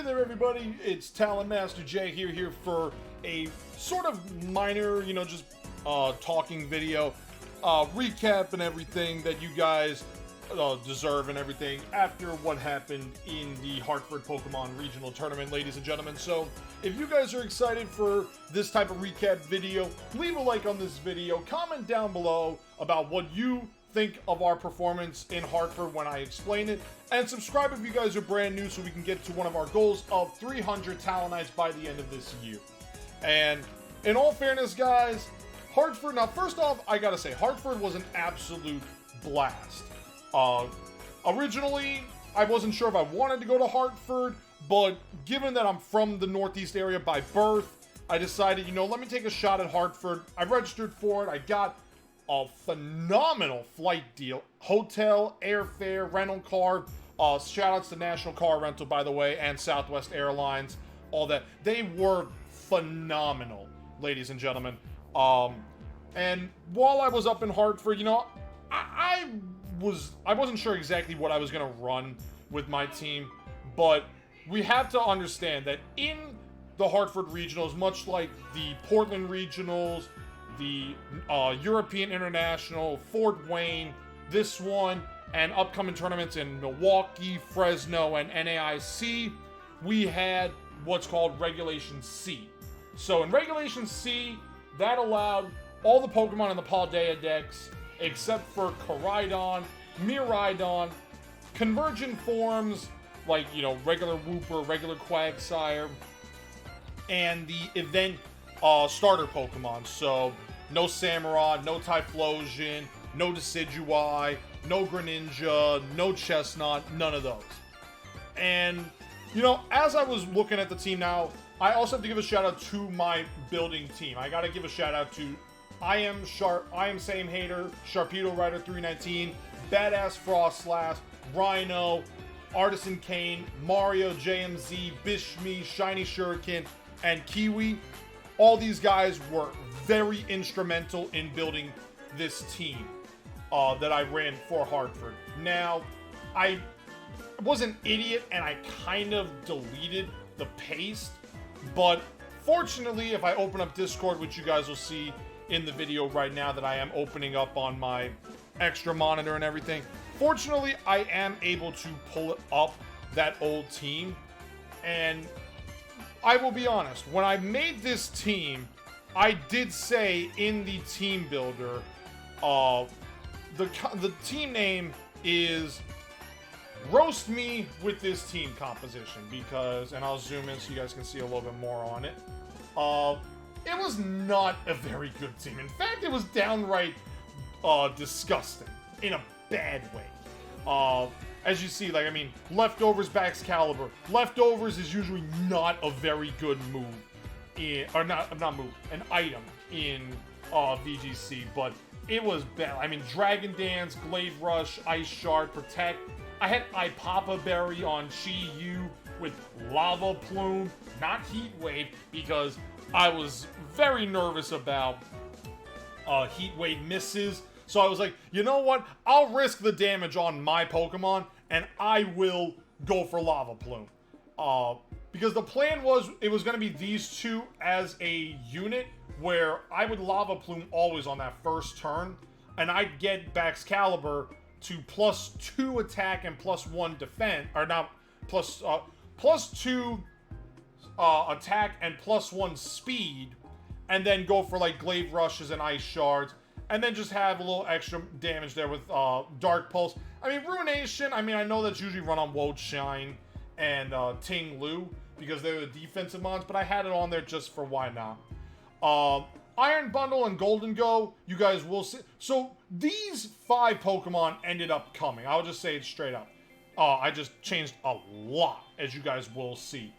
there, everybody. It's TalonMasterJ here for a sort of minor, just talking video, recap and everything that you guys deserve and everything after what happened in the Hartford Pokemon Regional Tournament, ladies and gentlemen. So, if you guys are excited for this type of recap video, leave a like on this video, comment down below about what you think of our performance in Hartford when I explain it, and subscribe if you guys are brand new so we can get to one of our goals of 300 Talonites by the end of this year. And in all fairness, guys, Hartford, now first off, I gotta say, Hartford was an absolute blast. Originally, I wasn't sure if I wanted to go to Hartford, but given that I'm from the Northeast area by birth, I decided, let me take a shot at Hartford. I registered for it. I got a phenomenal flight deal. Hotel, airfare, rental car. Shout outs to National Car Rental, by the way, and Southwest Airlines. All that. They were phenomenal, ladies and gentlemen. And while I was up in Hartford, I wasn't sure exactly what I was going to run with my team, but we have to understand that in the Hartford Regionals, much like the Portland Regionals, the European International, Fort Wayne, this one, and upcoming tournaments in Milwaukee, Fresno, and NAIC, we had what's called Regulation C. So in Regulation C, that allowed all the Pokemon in the Paldea Dex, except for Koraidon, Miraidon, convergent forms, like, regular Wooper, regular Quagsire, and the event starter Pokemon. So, no Samurott, no Typhlosion, no Decidueye, no Greninja, no Chestnut, none of those. And, as I was looking at the team now, I also have to give a shout out to my building team. I gotta give a shout out to I am Same Hater, Sharpedo Rider 319, Badass Frostlass, Rhino, Artisan Kane, Mario, JMZ, Bishmi, Shiny Shuriken, and Kiwi. All these guys were very instrumental in building this team that I ran for Hartford. Now, I was an idiot and I kind of deleted the paste, but fortunately, if I open up Discord, which you guys will see in the video right now that I am opening up on my extra monitor and everything, fortunately, I am able to pull up that old team. And I will be honest, when I made this team, I did say in the team builder, the team name is Roast Me with this team composition, because, and I'll zoom in so you guys can see a little bit more on it. It was not a very good team. In fact, it was downright disgusting in a bad way. As you see, Leftovers backs Caliber. Leftovers is usually not a very good move an item in VGC, but it was bad. Dragon Dance, Glade Rush, Ice Shard, Protect. I had Ipapa Berry on Chi-Yu with Lava Plume, not Heat Wave, because I was very nervous about Heat Wave misses. So I was like, you know what? I'll risk the damage on my Pokemon, and I will go for Lava Plume. Because the plan was, it was going to be these two as a unit, where I would Lava Plume always on that first turn, and I'd get Baxcalibur to +2 attack and +1 defense, or not, +2 attack and +1 speed, and then go for Glade Rushes and Ice Shards, and then just have a little extra damage there with Dark Pulse. Ruination, I know that's usually run on Woadshine and Ting Lu, because they're the defensive mons, but I had it on there just for why not. Iron Bundle and Golden Go, you guys will see. So, these 5 Pokemon ended up coming. I'll just say it straight up. I just changed a lot, as you guys will see.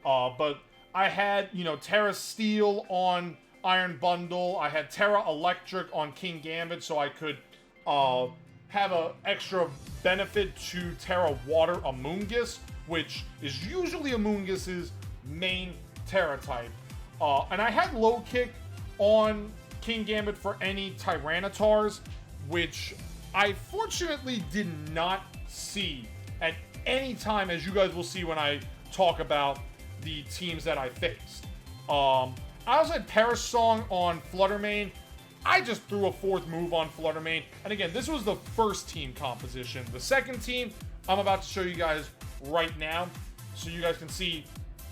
But I had, Terra Steel on Iron Bundle. I had Terra Electric on King Gambit, so I could have an extra benefit to Terra Water Amoonguss, which is usually Amoongus's main Terra type. And I had Low Kick on King Gambit for any Tyrannitars, which I fortunately did not see at any time, as you guys will see when I talk about the teams that I faced. I also had Parasong on Fluttermane. I just threw a fourth move on Fluttermane. And again, this was the first team composition. The second team, I'm about to show you guys right now. So you guys can see,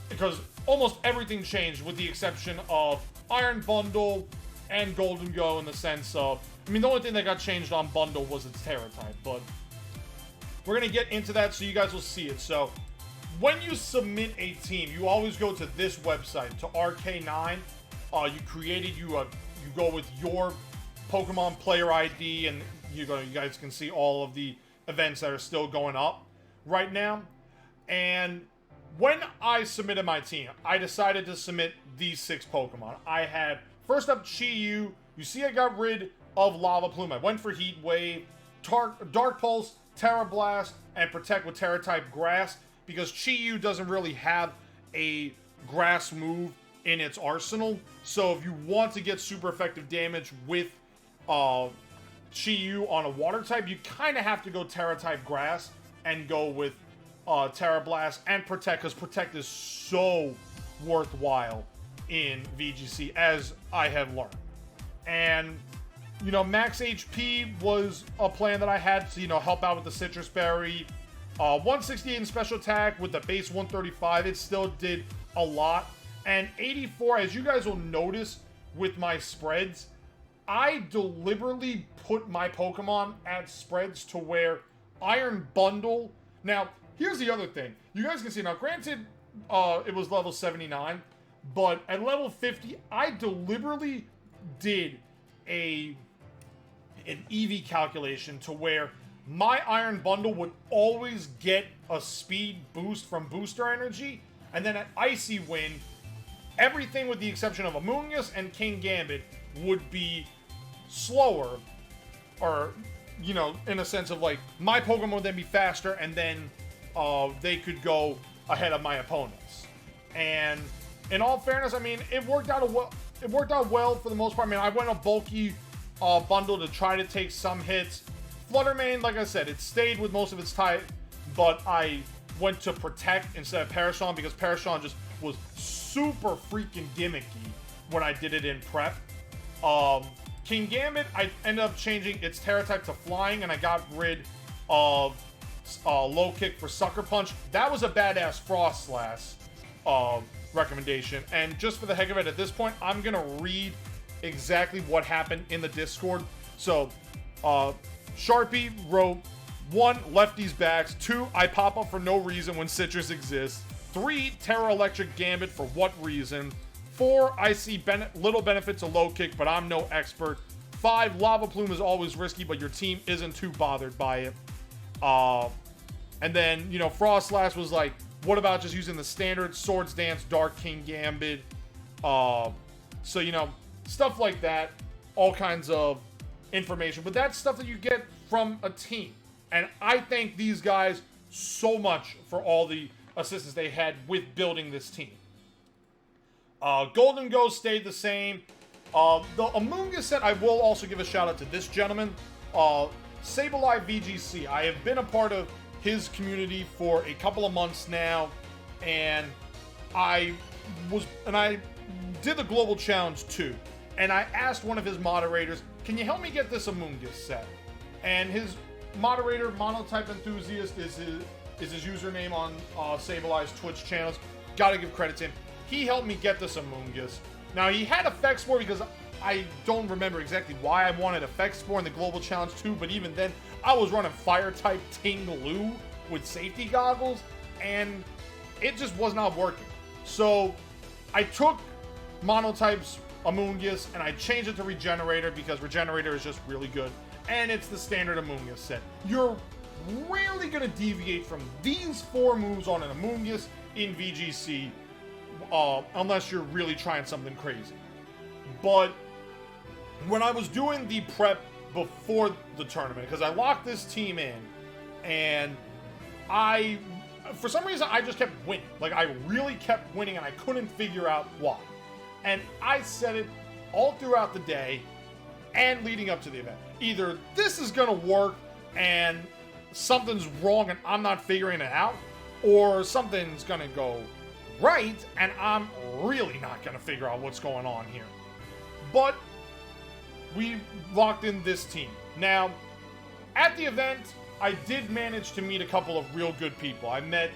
because almost everything changed with the exception of Iron Bundle and Golden Go, in the sense of, I mean, the only thing that got changed on Bundle was its Terra type. But we're going to get into that so you guys will see it. So when you submit a team, you always go to this website, to RK9. You go with your Pokemon player ID, and you guys can see all of the events that are still going up right now. And when I submitted my team, I decided to submit these 6 Pokemon. I had, first up, Chi-Yu. You see I got rid of Lava Plume. I went for Heat Wave, Dark Pulse, Terra Blast, and Protect with Terra-type Grass, because Chi-Yu doesn't really have a grass move in its arsenal. So if you want to get super effective damage with Chi-Yu on a water type, you kind of have to go Terra type Grass and go with Terra Blast and Protect, because Protect is so worthwhile in VGC, as I have learned. And, you know, max HP was a plan that I had to, you know, help out with the Citrus Berry. 168 in special attack with the base 135, it still did a lot. And 84, as you guys will notice with my spreads, I deliberately put my Pokemon at spreads to where Iron Bundle... Now, here's the other thing. You guys can see, now granted, it was level 79, but at level 50, I deliberately did an EV calculation to where my Iron Bundle would always get a speed boost from Booster Energy, and then at Icy Wind, everything with the exception of Amoonguss and King Gambit would be slower, or, you know, in a sense of like, my Pokemon would then be faster, and then they could go ahead of my opponents. And in all fairness, I mean, it worked out well for the most part. I mean, I went a bulky bundle to try to take some hits. Fluttermane, like I said, it stayed with most of its type, but I went to Protect instead of Parasong, because Parasong just was super freaking gimmicky when I did it in prep. King Gambit, I ended up changing its Terra type to Flying, and I got rid of Low Kick for Sucker Punch. That was a badass Frost Slash recommendation. And just for the heck of it, at this point, I'm going to read exactly what happened in the Discord. So, Sharpie wrote, 1, Lefty's backs. 2, I pop up for no reason when Citrus exists. 3, Terra Electric Gambit, for what reason? 4, I see little benefit to Low Kick, but I'm no expert. 5, Lava Plume is always risky, but your team isn't too bothered by it. And then, you know, Frost Slash was like, what about just using the standard Swords Dance, Dark King Gambit? So, you know, stuff like that. All kinds of information. But that's stuff that you get from a team. And I thank these guys so much for all the assistance they had with building this team. Golden Go stayed the same. The Amoonguss set, I will also give a shout out to this gentleman. Sableye VGC. I have been a part of his community for a couple of months now, and I did the global challenge too. And I asked one of his moderators, can you help me get this Amoonguss set? And his moderator, Monotype Enthusiast, is his username on Sableye's Twitch channels. Gotta give credit to him. He helped me get this Amoonguss. Now, he had Effect Spore, because I don't remember exactly why I wanted Effect Spore in the Global Challenge 2, but even then, I was running Fire-type Ting-Lu with safety goggles, and it just was not working. So, I took Monotype's Amoonguss, and I changed it to Regenerator, because Regenerator is just really good, and it's the standard Amoonguss set. You're rarely going to deviate from these 4 moves on an Amoonguss in VGC, unless you're really trying something crazy. But when I was doing the prep before the tournament, because I locked this team in, and for some reason, I just kept winning. Like, I really kept winning, and I couldn't figure out why. And I said it all throughout the day and leading up to the event. Either this is going to work and something's wrong and I'm not figuring it out, or something's gonna go right, and I'm really not gonna figure out what's going on here. But we locked in this team. Now, at the event, I did manage to meet a couple of real good people. I met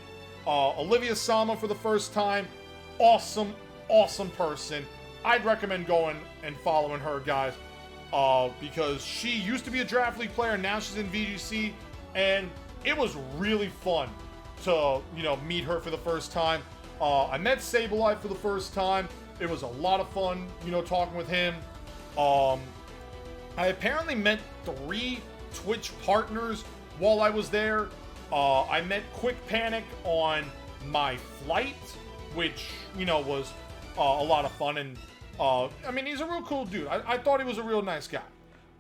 Olivia Sama for the first time. Awesome, awesome person. I'd recommend going and following her, guys, because she used to be a Draft League player, now she's in VGC, and it was really fun to, meet her for the first time. I met Sableye for the first time. It was a lot of fun, talking with him. I apparently met 3 Twitch partners while I was there. I met Quick Panic on my flight, which, was a lot of fun. And, he's a real cool dude. I thought he was a real nice guy.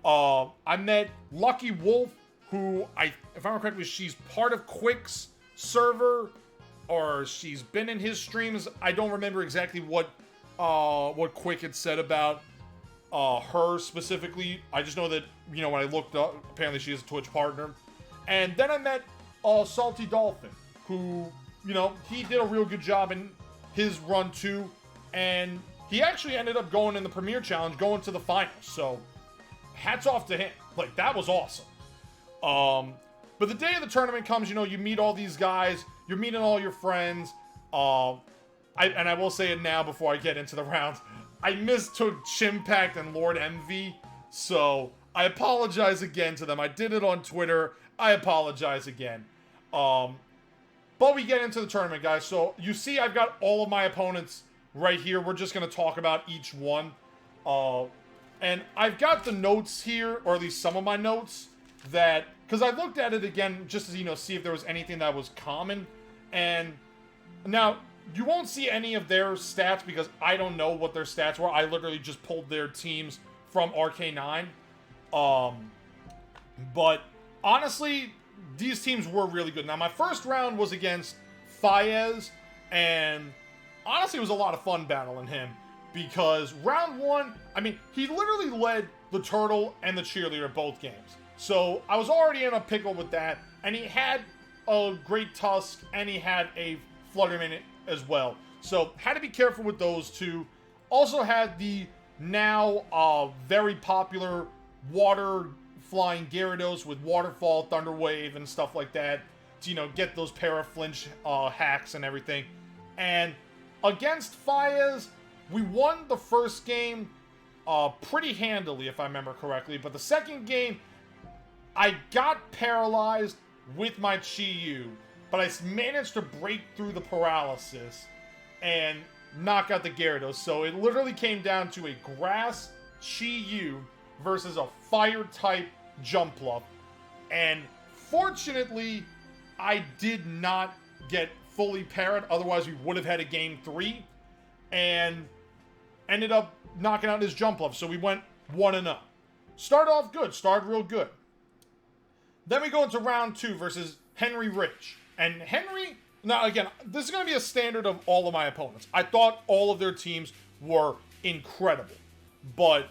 I met Lucky Wolf, who, if I remember correctly, she's part of Quick's server, or she's been in his streams. I don't remember exactly what Quick had said about her specifically. I just know that, when I looked up, apparently she is a Twitch partner. And then I met Salty Dolphin, who, he did a real good job in his run too. And he actually ended up going in the Premier Challenge, going to the finals. So, hats off to him. Like, that was awesome. But the day of the tournament comes, you meet all these guys, you're meeting all your friends. I will say it now before I get into the rounds. I mistook Chimpact and Lord Envy, so I apologize again to them. I did it on Twitter. I apologize again. But we get into the tournament, guys. So you see I've got all of my opponents right here. We're just going to talk about each one. And I've got the notes here, or at least some of my notes, that, because I looked at it again just to, see if there was anything that was common. And now, you won't see any of their stats because I don't know what their stats were. I literally just pulled their teams from RK9. But honestly, these teams were really good. Now, my first round was against Faez, and honestly, it was a lot of fun battling him because round 1, he literally led the Turtle and the Cheerleader both games. So I was already in a pickle with that, and he had a Great Tusk, and he had a Fluttermane as well. So, had to be careful with those two. Also had the now very popular water flying Gyarados with Waterfall, Thunder Wave, and stuff like that to, get those para-flinch hacks and everything. And against Faez, we won the first game pretty handily, if I remember correctly. But the second game, I got paralyzed with my Chi-Yu, but I managed to break through the paralysis and knock out the Gyarados. So it literally came down to a Grass Chi-Yu versus a Fire-type Jumpluff. And fortunately, I did not get fully parried. Otherwise, we would have had a Game 3. And ended up knocking out his Jumpluff. So we went 1-0. Started off good. Started real good. Then we go into round 2 versus Henry Rich. And Henry, now again, this is going to be a standard of all of my opponents. I thought all of their teams were incredible. But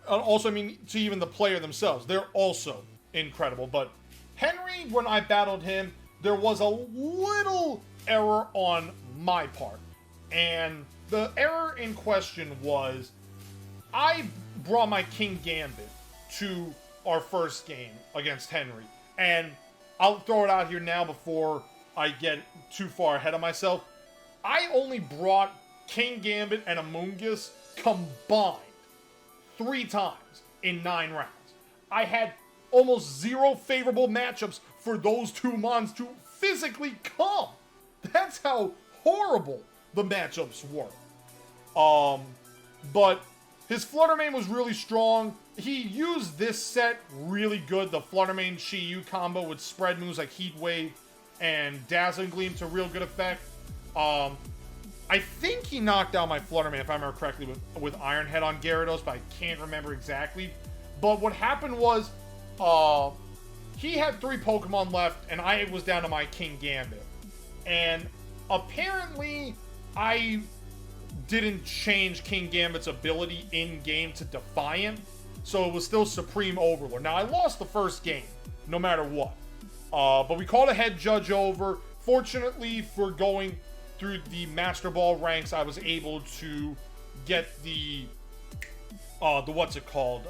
also, to even the player themselves, they're also incredible. But Henry, when I battled him, there was a little error on my part. And the error in question was, I brought my King Gambit to our first game against Henry. And I'll throw it out here now before I get too far ahead of myself. I only brought King Gambit and Amoonguss combined 3 times in 9 rounds. I had almost 0 favorable matchups for those 2 mons to physically come. That's how horrible the matchups were. But his Fluttermane was really strong. He used this set really good, the Fluttermane Chi-Yu combo with spread moves like Heat Wave and Dazzling Gleam to real good effect. I think he knocked out my Fluttermane, if I remember correctly, with Iron Head on Gyarados, but I can't remember exactly. But what happened was, he had 3 Pokemon left, and I was down to my King Gambit. And apparently, I didn't change King Gambit's ability in-game to Defiant, so it was still Supreme Overlord. Now, I lost the first game, no matter what. But we called a head judge over Fortunately for going through the Master Ball ranks, I was able to get the what's it called?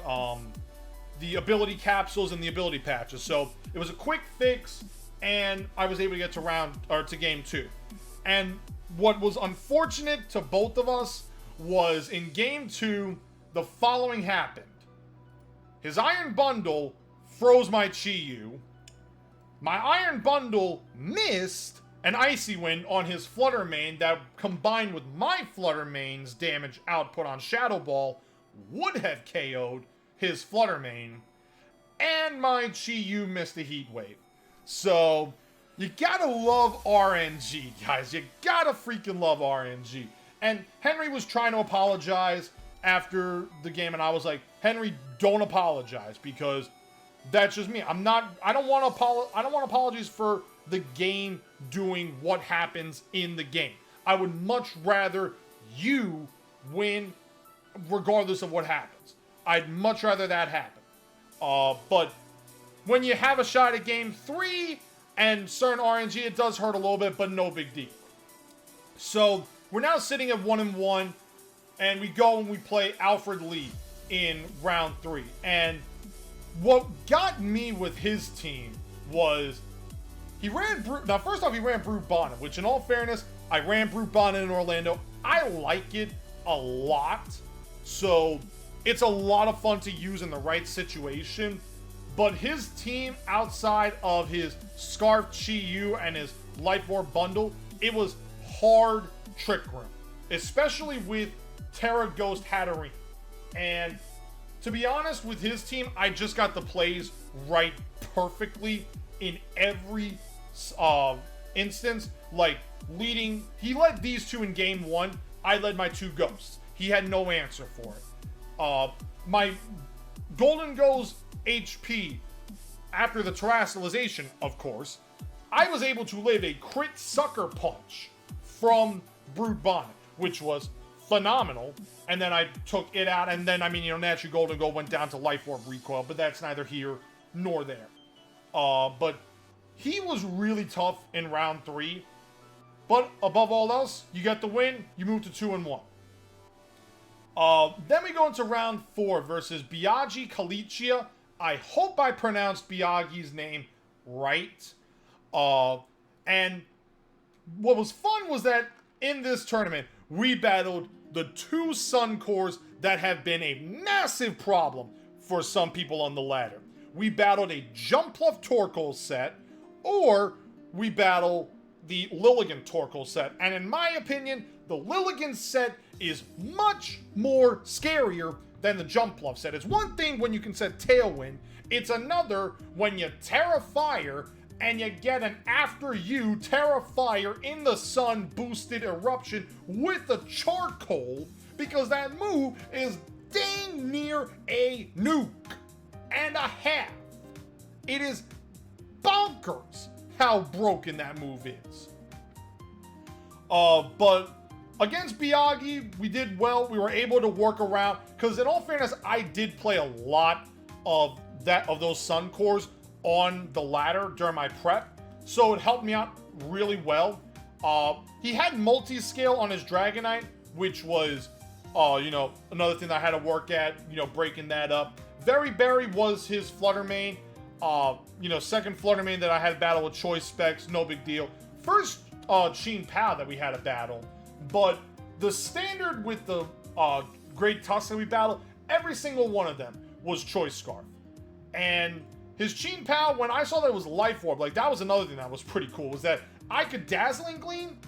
The ability capsules and the ability patches. So it was a quick fix, and I was able to get to game 2. And what was unfortunate to both of us was in game 2, the following happened. His Iron Bundle froze my Chi-Yu. My Iron Bundle missed an Icy Wind on his Flutter Mane that, combined with my Flutter Mane's damage output on Shadow Ball, would have KO'd his Flutter Mane. And my Chi-Yu missed a Heat Wave. So, you gotta love RNG, guys. You gotta freaking love RNG. And Henry was trying to apologize after the game, and I was like, Henry, don't apologize, because that's just me. I don't want apologies for the game doing what happens in the game. I would much rather you win regardless of what happens. I'd much rather that happen. But when you have a shot at game 3 and certain RNG, it does hurt a little bit, but no big deal. So we're now sitting at 1-1, and we go and we play Alfred Lee in round 3. And what got me with his team was he ran now, first off, he ran Brute Bonnet, which in all fairness, I ran Brute Bonnet in Orlando. I like it a lot. So it's a lot of fun to use in the right situation. But his team, outside of his Scarf Chi-Yu and his Life Orb bundle, it was hard Trick Room, especially with Terra Ghost Hatterene. And to be honest, with his team, I just got the plays right perfectly in every instance. Like, he led these two in game 1. I led my 2 Ghosts. He had no answer for it. My Golden Go's HP, after the terrestrialization, of course, I was able to live a crit Sucker Punch from Brute Bonnet, which was phenomenal. And then I took it out, and then, naturally Golden Go went down to Life Orb recoil, but that's neither here nor there. But he was really tough in round 3. But above all else, you get the win, you move to 2-1. Then we go into round 4 versus Biagi Kalichia. I hope I pronounced Biagi's name right. And what was fun was that in this tournament, we battled the 2 Sun Cores that have been a massive problem for some people on the ladder. We battled a Jumpluff Torkoal set, or we battle the Lilligant Torkoal set. And in my opinion, the Lilligant set is much more scarier than the Jumpluff set. It's one thing when you can set Tailwind. It's another when you Terra Fire and you get an after you Terra Fire in the sun boosted eruption with the Charcoal, because that move is dang near a nuke and a half. It is bonkers how broken that move is. But against Biagi, we did well. We were able to work around, because in all fairness, I did play a lot of those Sun Cores on the ladder during my prep, so it helped me out really well. He had multi-scale on his Dragonite, which was, another thing that I had to work at, breaking that up. Very Berry was his Flutter Mane. Second Flutter Mane that I had to battle with Choice Specs, no big deal. First Sheen Pow that we had to battle, but the standard with the Great Tusk that we battled, every single one of them was Choice Scarf. And his Sheen Pow, when I saw that it was Life Orb, that was another thing that was pretty cool, was that I could Dazzling Gleam,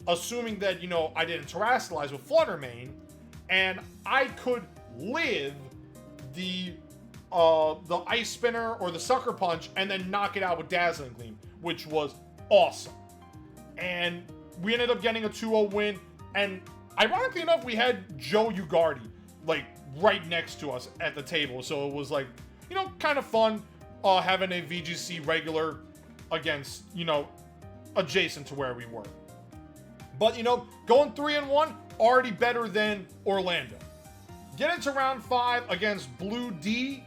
assuming that, I didn't Terrestrialize with Flutter Mane, and I could live the Ice Spinner or the Sucker Punch and then knock it out with Dazzling Gleam, which was awesome. And we ended up getting a 2-0 win, and ironically enough, we had Joe Ugardi, right next to us at the table, so it was kind of fun having a VGC regular against, adjacent to where we were. But, going 3-1, already better than Orlando. Get into round 5 against Blue D,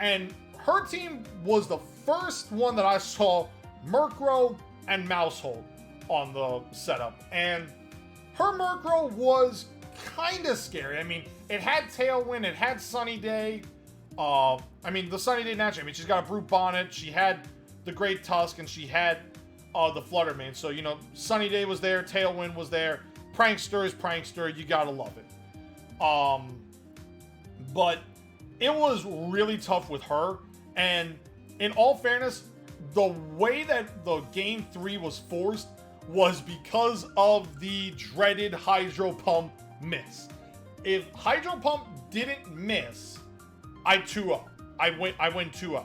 and her team was the first one that I saw Murkrow, and Mousehold on the setup. And her Murkrow was kind of scary. I mean, it had Tailwind, it had Sunny Day. I mean, the Sunny Day naturally. I mean, she's got a Brute Bonnet, she had the Great Tusk, and she had the Flutter Mane. So, you know, Sunny Day was there, Tailwind was there. Prankster is Prankster, you gotta love it. But it was really tough with her. And in all fairness, the way that the Game 3 was forced was because of the dreaded Hydro Pump miss. If Hydro Pump didn't miss, I 2-0. I win 2-0.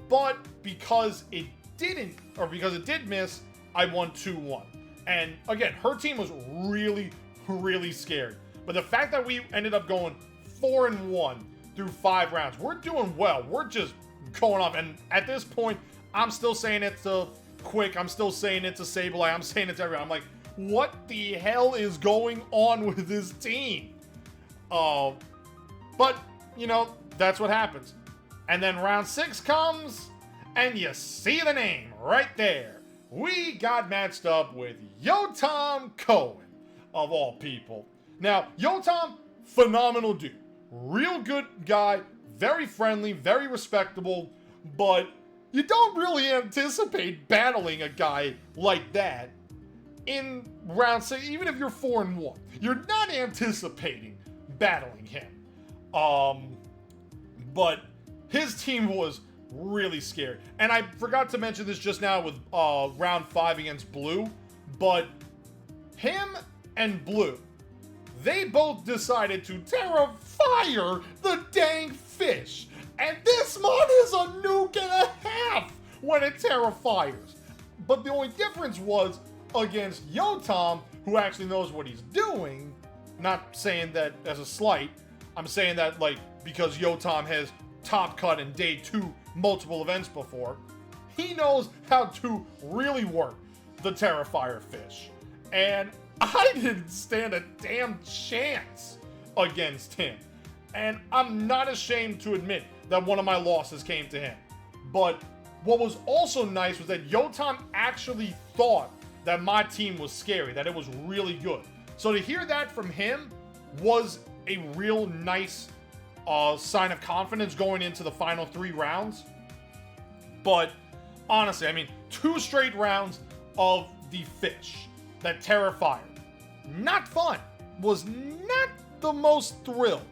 But because it didn't, or because it did miss, I won 2-1. And again, her team was really, really scared. But the fact that we ended up going 4-1 through 5 rounds, we're doing well. We're just going off. And at this point, I'm still saying it to Quick. I'm still saying it to Sableye. I'm saying it to everyone. I'm like, what the hell is going on with this team? But, you know, that's what happens. And then round 6 comes, and you see the name right there. We got matched up with Yotam Cohen, of all people. Now, Yotam, phenomenal dude. Real good guy, very friendly, very respectable, but you don't really anticipate battling a guy like that in round 6, even if you're 4-1. You're not anticipating battling him. But his team was really scary. And I forgot to mention this just now with round 5 against Blue, but him and Blue, they both decided to Terra-Fire the dang fish. And this mod is a nuke and a half when it Terra-Fires. But the only difference was against Yotam, who actually knows what he's doing. Not saying that as a slight. I'm saying that, like, because Yotam has top cut in day 2 multiple events before. He knows how to really work the Terra-Fire fish. And I didn't stand a damn chance against him. And I'm not ashamed to admit that one of my losses came to him. But what was also nice was that Yotam actually thought that my team was scary, that it was really good. So to hear that from him was a real nice sign of confidence going into the final 3 rounds. But honestly, I mean, 2 straight rounds of the fish that Terra-Fired. Not fun. Was not the most thrilled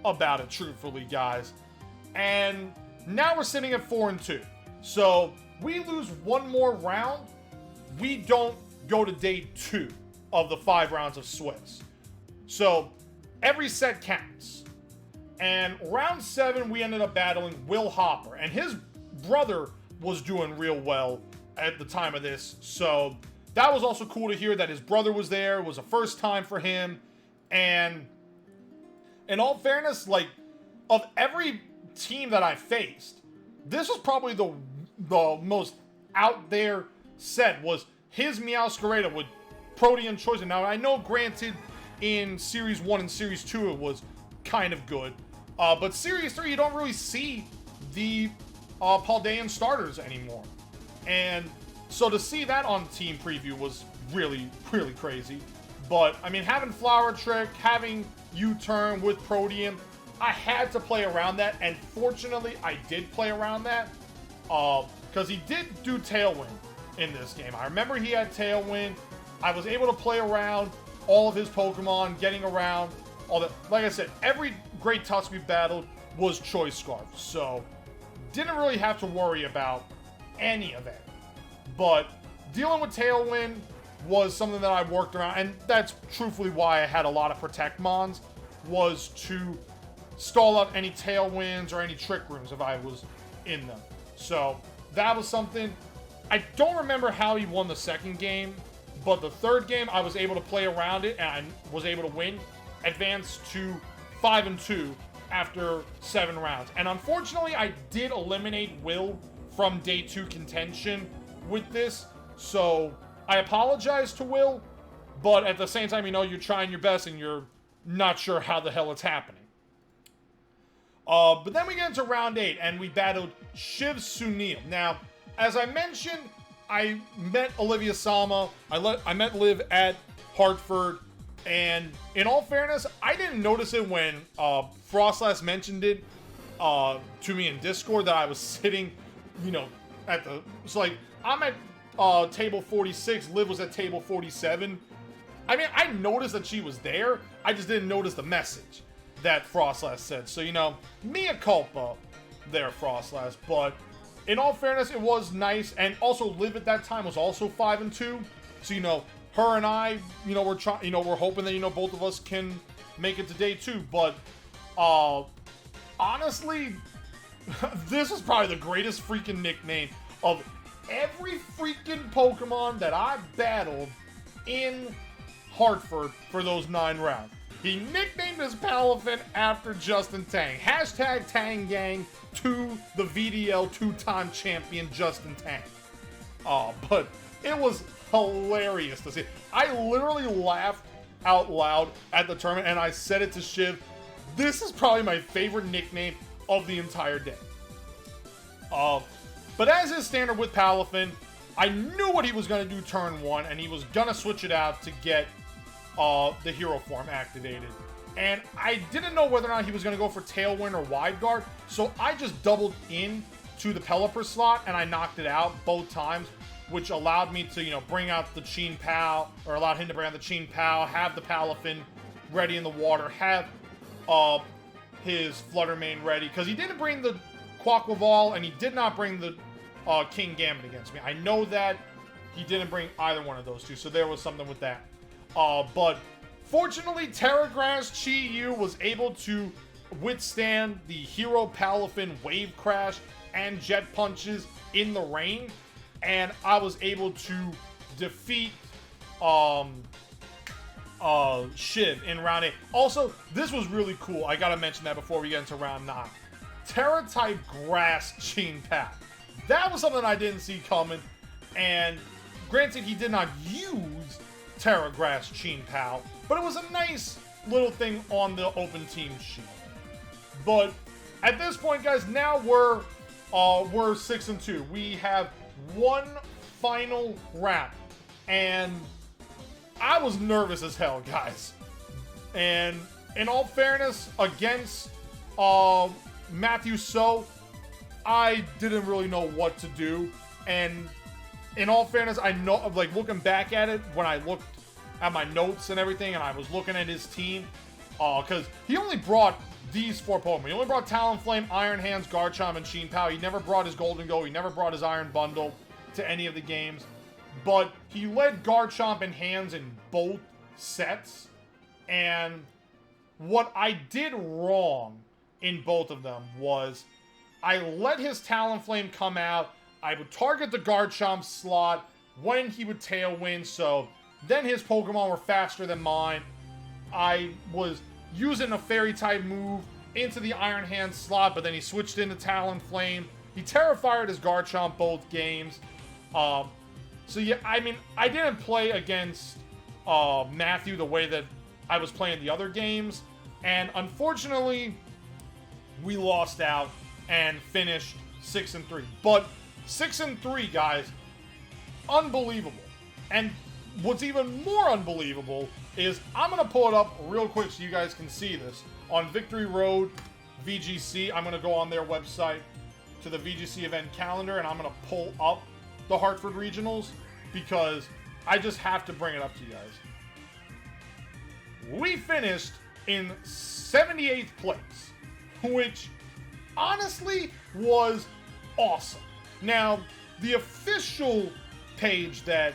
about it, truthfully, guys. And now we're sitting at 4-2. So we lose one more round, we don't go to day 2 of the 5 rounds of Swiss. So every set counts. And round 7, we ended up battling Will Hopper. And his brother was doing real well at the time of this. So that was also cool to hear that his brother was there. It was a first time for him. And in all fairness, like, of every team that I faced, this was probably the most out there set, was his Meowscarada with Protean Choice. And now I know, granted, in Series 1 and Series 2 it was kind of good. But Series 3, you don't really see the Paldean starters anymore. And so to see that on Team Preview was really, really crazy. But, I mean, having Flower Trick, having U-Turn with Protean, I had to play around that. And fortunately, I did play around that. Because he did do Tailwind in this game. I remember he had Tailwind. I was able to play around all of his Pokemon, getting around all that. Like I said, every Great Tusk we battled was Choice Scarf. So, didn't really have to worry about any of that. But dealing with Tailwind was something that I worked around, and that's truthfully why I had a lot of Protect Mons, was to stall out any Tailwinds or any Trick Rooms if I was in them. So that was something. I don't remember how he won the second game, but the third game I was able to play around it and I was able to win, advance to 5-2 after 7 rounds. And unfortunately, I did eliminate Will from day 2 contention with this, so I apologize to Will, but at the same time, you know, you're trying your best and you're not sure how the hell it's happening. But then we get into round 8 and we battled Shiv Sunil. Now, as I mentioned, I met Olivia Sama. I met Liv at Hartford. And in all fairness, I didn't notice it when Frostlass mentioned it to me in Discord that I was sitting, you know, at the... It's like, I'm at table 46, Liv was at table 47. I mean, I noticed that she was there. I just didn't notice the message that Frostlass said. So, you know, mea culpa there, Frostlass. But in all fairness, it was nice. And also, Liv at that time was also 5-2. So, you know, her and I, you know, we're hoping that, you know, both of us can make it to day 2. But, honestly, this is probably the greatest freaking nickname of every freaking Pokemon that I battled in Hartford for those 9 rounds. He nicknamed his Palafin after Justin Tang. Hashtag Tang Gang to the VDL 2-time champion Justin Tang. But it was hilarious to see. I literally laughed out loud at the tournament, and I said it to Shiv. This is probably my favorite nickname of the entire day. But as is standard with Palafin, I knew what he was going to do turn 1, and he was going to switch it out to get the hero form activated. And I didn't know whether or not he was going to go for Tailwind or Wide Guard, so I just doubled in to the Pelipper slot, and I knocked it out both times, which allowed me to, you know, bring out the Chien Pao, or allowed him to bring out the Chien Pao, have the Palafin ready in the water, have his Flutter Mane ready, because he didn't bring the Quaquaval, and he did not bring the King Gambit against me. I know that he didn't bring either one of those two, so there was something with that. But fortunately, Terragrass Chi-Yu was able to withstand the Hero Palafin Wave Crash and Jet Punches in the rain, and I was able to defeat Shiv in round 8. Also, this was really cool. I gotta mention that before we get into round 9. Terra-type Grass Chien Pao. That was something I didn't see coming, and granted, he did not use Terra Grass Chien Pao, but it was a nice little thing on the open team sheet. But at this point, guys, now we're 6-2. We have one final round, and I was nervous as hell, guys. And in all fairness, against Matthew So, I didn't really know what to do. And in all fairness, I know, like, looking back at it, when I looked at my notes and everything, and I was looking at his team, because he only brought these 4 Pokemon. He only brought Talonflame, Iron Hands, Garchomp, and Chien Pao. He never brought his Golden Go. He never brought his Iron Bundle to any of the games. But he led Garchomp and Hands in both sets. And what I did wrong in both of them was I let his Talonflame come out. I would target the Garchomp slot when he would Tailwind, so then his Pokemon were faster than mine. I was using a Fairy-type move into the Iron Hand slot, but then he switched into Talonflame. He Terra-Fired his Garchomp both games. So yeah, I mean, I didn't play against Matthew the way that I was playing the other games, and unfortunately, we lost out and finished 6-3. But 6-3, guys, unbelievable. And what's even more unbelievable is I'm going to pull it up real quick so you guys can see this. On Victory Road VGC, I'm going to go on their website to the VGC event calendar, and I'm going to pull up the Hartford Regionals because I just have to bring it up to you guys. We finished in 78th place, which honestly was awesome. Now, the official page that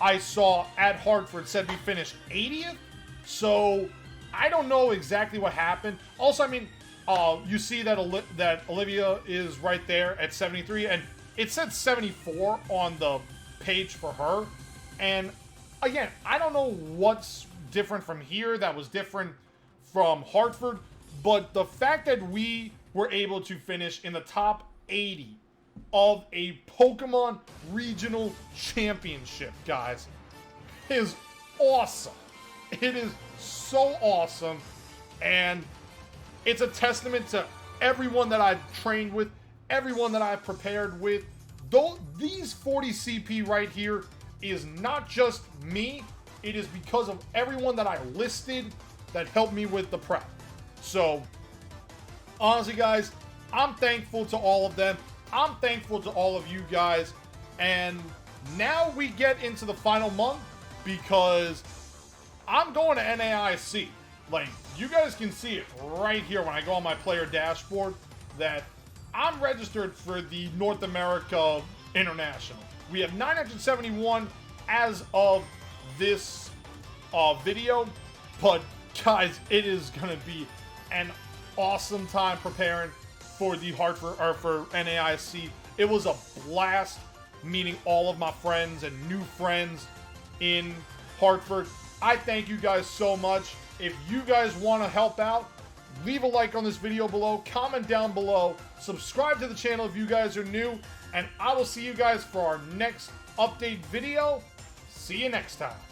I saw at Hartford said we finished 80th, so I don't know exactly what happened. Also, I mean, you see that Olivia is right there at 73, and it said 74 on the page for her. And again, I don't know what's different from here that was different from Hartford, but the fact that we were able to finish in the top 80 of a Pokemon Regional Championship, guys, is awesome. It is so awesome, and it's a testament to everyone that I've trained with, everyone that I've prepared with though these 40 CP right here is not just me, it is because of everyone that I listed that helped me with the prep. So, honestly, guys, I'm thankful to all of them. I'm thankful to all of you guys. And now we get into the final month because I'm going to NAIC. Like, you guys can see it right here when I go on my player dashboard that I'm registered for the North America International. We have 971 as of this video, but guys, it is going to be an awesome time preparing for the Hartford, or for NAIC. It was a blast meeting all of my friends and new friends in Hartford. I thank you guys so much. If you guys want to help out, leave a like on this video below, comment down below, subscribe to the channel if you guys are new, and I will see you guys for our next update video. See you next time.